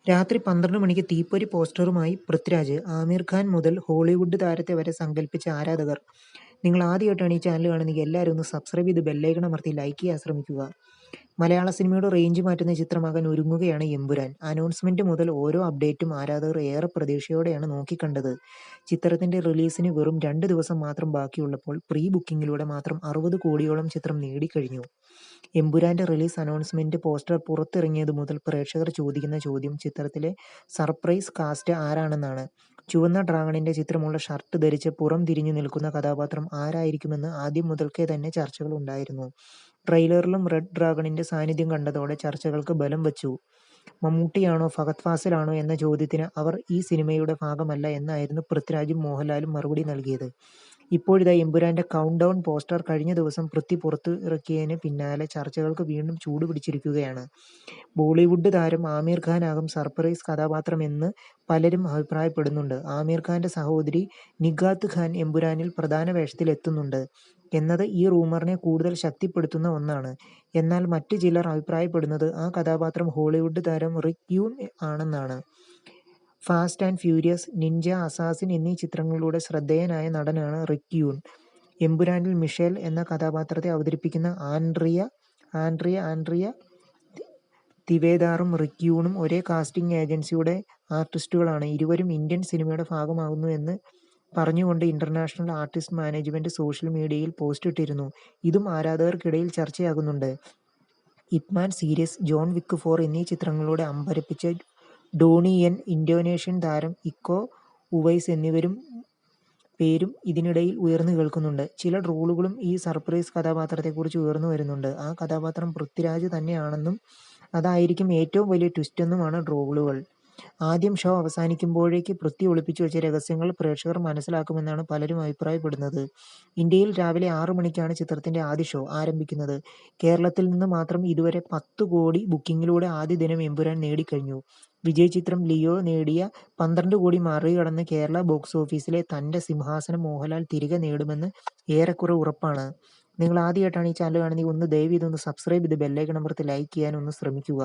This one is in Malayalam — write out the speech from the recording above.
രാത്രി 12 മണിക്ക് തീപ്പൊരി പോസ്റ്ററുമായി പൃഥ്വിരാജ്, ആമിർ ഖാൻ മുതൽ ഹോളിവുഡ് താരത്തെ വരെ സങ്കൽപ്പിച്ച ആരാധകർ. നിങ്ങൾ ആദ്യമായിട്ടാണ് ഈ ചാനൽ കാണുന്നതെങ്കിൽ എല്ലാവരും ഒന്ന് സബ്സ്ക്രൈബ് ചെയ്ത് ബെല്ലൈക്കൺ അമർത്തി ലൈക്ക് ചെയ്യാൻ ശ്രമിക്കുക. മലയാള സിനിമയുടെ റേഞ്ച് മാറ്റുന്ന ചിത്രമാകാൻ ഒരുങ്ങുകയാണ് എമ്പുരാൻ. അനൗൺസ്മെന്റ് മുതൽ ഓരോ അപ്ഡേറ്റും ആരാധകർ ഏറെ പ്രതീക്ഷയോടെയാണ് നോക്കിക്കണ്ടത്. ചിത്രത്തിന്റെ റിലീസിന് വെറും 2 ദിവസം മാത്രം ബാക്കിയുള്ളപ്പോൾ പ്രീ ബുക്കിംഗിലൂടെ മാത്രം 60 കോടിയോളം ചിത്രം നേടിക്കഴിഞ്ഞു. എമ്പുരാന്റെ റിലീസ് അനൗൺസ്മെന്റ് പോസ്റ്റർ പുറത്തിറങ്ങിയതു മുതൽ പ്രേക്ഷകർ ചോദിക്കുന്ന ചോദ്യം ചിത്രത്തിലെ സർപ്രൈസ് കാസ്റ്റ് ആരാണെന്നാണ്. ചുവന്ന ഡ്രാഗണിന്റെ ചിത്രമുള്ള ഷർട്ട് ധരിച്ച് പുറം തിരിഞ്ഞു നിൽക്കുന്ന കഥാപാത്രം ആരായിരിക്കുമെന്ന് ആദ്യം മുതൽക്കേ തന്നെ ചർച്ചകൾ ഉണ്ടായിരുന്നു. ട്രെയിലറിലും റെഡ് ഡ്രാഗണിന്റെ സാന്നിധ്യം കണ്ടതോടെ ചർച്ചകൾക്ക് ബലം വച്ചു. മമ്മൂട്ടിയാണോ ഫഹദ് ഫാസിലാണോ എന്ന ചോദ്യത്തിന് അവർ ഈ സിനിമയുടെ ഭാഗമല്ല എന്നായിരുന്നു പൃഥ്വിരാജും മോഹൻലാലും മറുപടി നൽകിയത്. ഇപ്പോഴിതാ എമ്പുരാന്റെ കൗണ്ട് ഡൗൺ പോസ്റ്റർ കഴിഞ്ഞ ദിവസം പൃഥ്വി പുറത്തിറക്കിയതിന് പിന്നാലെ ചർച്ചകൾക്ക് വീണ്ടും ചൂടുപിടിച്ചിരിക്കുകയാണ്. ബോളിവുഡ് താരം ആമിർ ഖാനാകും സർപ്രൈസ് കഥാപാത്രമെന്ന് പലരും അഭിപ്രായപ്പെടുന്നുണ്ട്. ആമിർ ഖാന്റെ സഹോദരി നിഗാത്ത് ഖാൻ എമ്പുരാനിൽ പ്രധാന വേഷത്തിൽ എത്തുന്നുണ്ട് എന്നത് ഈ റൂമറിനെ കൂടുതൽ ശക്തിപ്പെടുത്തുന്ന ഒന്നാണ്. എന്നാൽ മറ്റ് ചിലർ അഭിപ്രായപ്പെടുന്നത് ആ കഥാപാത്രം ഹോളിവുഡ് താരം റിക് യൂൺ ആണെന്നാണ്. Fast and furious, Ninja assassin എന്നീ ചിത്രങ്ങളിലൂടെ ശ്രദ്ധേയനായ നടനാണ് റിക് യൂൺ. എമ്പുരാനിൽ മിഷേൽ എന്ന കഥാപാത്രത്തെ അവതരിപ്പിക്കുന്ന ആൻഡ്രിയ തിവേദാറും റിക് യൂണും ഒരേ കാസ്റ്റിംഗ് ഏജൻസിയുടെ ആർട്ടിസ്റ്റുകളാണ്. ഇരുവരും ഇന്ത്യൻ സിനിമയുടെ ഭാഗമാകുന്നു എന്ന് പറഞ്ഞുകൊണ്ട് ഇന്റർനാഷണൽ ആർട്ടിസ്റ്റ് മാനേജ്മെന്റ് സോഷ്യൽ മീഡിയയിൽ പോസ്റ്റ് ഇട്ടിരുന്നു. ഇതും ആരാധകർക്കിടയിൽ ചർച്ചയാകുന്നുണ്ട്. ഹിറ്റ്മാൻ സീരീസ്, ജോൺ വിക്ക് 4 എന്നീ ചിത്രങ്ങളിലൂടെ അമ്പരപ്പിച്ച ഡോണി യെൻ, ഇന്തോനേഷ്യൻ താരം ഇക്കോ ഉവൈസ് എന്നിവരും പേരും ഇതിനിടയിൽ ഉയർന്നു കേൾക്കുന്നുണ്ട്. ചില ട്രോളുകളും ഈ സർപ്രൈസ് കഥാപാത്രത്തെക്കുറിച്ച് ഉയർന്നു വരുന്നുണ്ട്. ആ കഥാപാത്രം പൃഥ്വിരാജ് തന്നെയാണെന്നും അതായിരിക്കും ഏറ്റവും വലിയ ട്വിസ്റ്റെന്നുമാണ് ട്രോളുകൾ. ആദ്യം ഷോ അവസാനിക്കുമ്പോഴേക്ക് പൃഥ്വി ഒളിപ്പിച്ചു വെച്ച രഹസ്യങ്ങൾ പ്രേക്ഷകർ മനസ്സിലാക്കുമെന്നാണ് പലരും അഭിപ്രായപ്പെടുന്നത്. ഇന്ത്യയിൽ രാവിലെ 6 മണിക്കാണ് ചിത്രത്തിന്റെ ആദ്യ ഷോ ആരംഭിക്കുന്നത്. കേരളത്തിൽ നിന്ന് മാത്രം ഇതുവരെ 10 കോടി ബുക്കിംഗിലൂടെ ആദ്യ ദിനം എമ്പുരാൻ നേടിക്കഴിഞ്ഞു. വിജയ് ചിത്രം ലിയോ നേടിയ 12 കോടി മറികടന്ന് കേരള ബോക്സ് ഓഫീസിലെ തന്റെ സിംഹാസനം മോഹൻലാൽ തിരികെ നേടുമെന്ന് ഏറെക്കുറെ ഉറപ്പാണ്. നിങ്ങൾ ആദ്യമായിട്ടാണ് ഈ ചാനൽ കാണുന്നതെങ്കിൽ ദയവ് ചെയ്ത് ഒന്ന് സബ്സ്ക്രൈബ് ചെയ്ത് ബെല്ലൈക്കൺ അമർത്തി ലൈക്ക് ചെയ്യാൻ ഒന്ന് ശ്രമിക്കുക.